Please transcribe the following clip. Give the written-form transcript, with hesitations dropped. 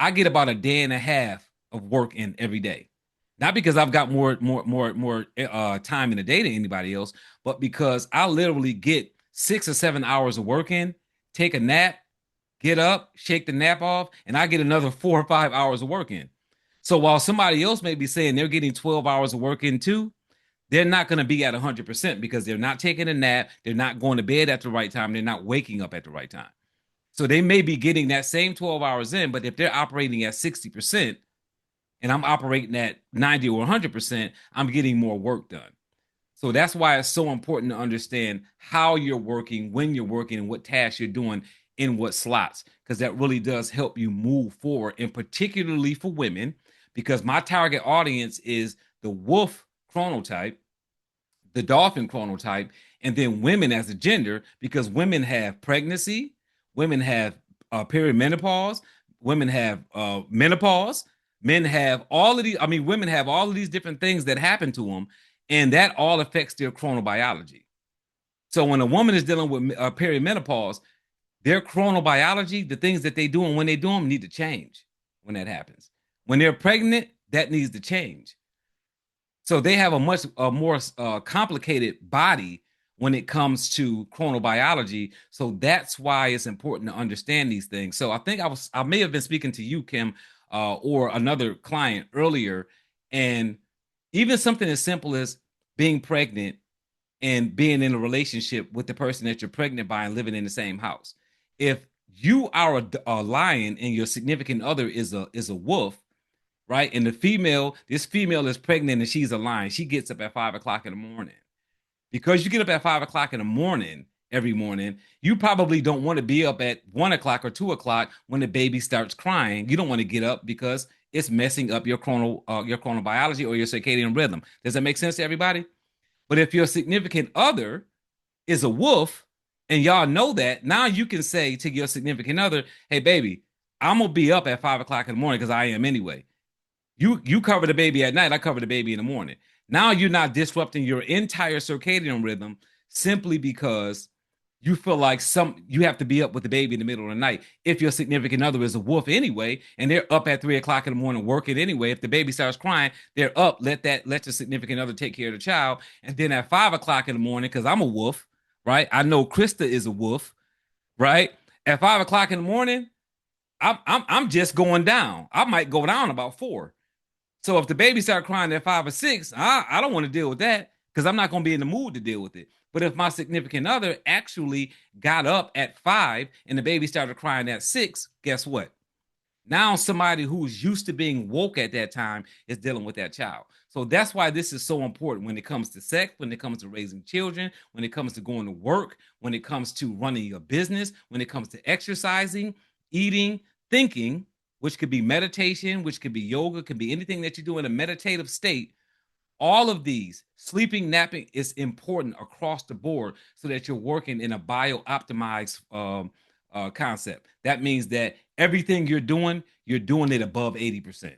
I get about a day and a half of work in every day. Not because I've got more time in the day than anybody else, but because I literally get 6 or 7 hours of work in, take a nap, get up, shake the nap off, and I get another 4 or 5 hours of work in. So while somebody else may be saying they're getting 12 hours of work in too, they're not going to be at 100% because they're not taking a nap, they're not going to bed at the right time, they're not waking up at the right time. So they may be getting that same 12 hours in, but if they're operating at 60% and I'm operating at 90 or 100%, I'm getting more work done. So that's why it's so important to understand how you're working, when you're working, and what tasks you're doing in what slots, because that really does help you move forward, and particularly for women, because my target audience is the wolf chronotype, the dolphin chronotype, and then women as a gender, because women have pregnancy, women have perimenopause, women have menopause, men have all of these. I mean, women have all of these different things that happen to them, and that all affects their chronobiology. So when a woman is dealing with perimenopause, their chronobiology, the things that they do and when they do them, need to change when that happens. When they're pregnant, that needs to change. So they have a much more complicated body when it comes to chronobiology. So that's why it's important to understand these things. So I think I may have been speaking to you, Kim, or another client earlier, and even something as simple as being pregnant and being in a relationship with the person that you're pregnant by and living in the same house. If you are a lion and your significant other is a wolf, right? And this female is pregnant and she's a lion. She gets up at 5 o'clock in the morning. Because you get up at 5 o'clock in the morning every morning, you probably don't want to be up at 1 o'clock or 2 o'clock when the baby starts crying. You don't want to get up because it's messing up your chronobiology or your circadian rhythm. Does that make sense to everybody? But if your significant other is a wolf and y'all know that, now you can say to your significant other, hey, baby, I'm going to be up at 5 o'clock in the morning because I am anyway. You cover the baby at night, I cover the baby in the morning. Now you're not disrupting your entire circadian rhythm simply because you feel like you have to be up with the baby in the middle of the night. If your significant other is a wolf anyway, and they're up at 3 o'clock in the morning working anyway, if the baby starts crying, they're up. Let your significant other take care of the child. And then at 5 o'clock in the morning, because I'm a wolf, right? I know Krista is a wolf, right? At 5 o'clock in the morning, I'm just going down. I might go down about 4. So if the baby start crying at 5 or 6, I don't want to deal with that because I'm not going to be in the mood to deal with it. But if my significant other actually got up at 5 and the baby started crying at 6, guess what? Now somebody who's used to being woke at that time is dealing with that child. So that's why this is so important when it comes to sex, when it comes to raising children, when it comes to going to work, when it comes to running your business, when it comes to exercising, eating, thinking, which could be meditation, which could be yoga, could be anything that you do in a meditative state. All of these, sleeping, napping, is important across the board so that you're working in a bio-optimized concept. That means that everything you're doing it above 80%.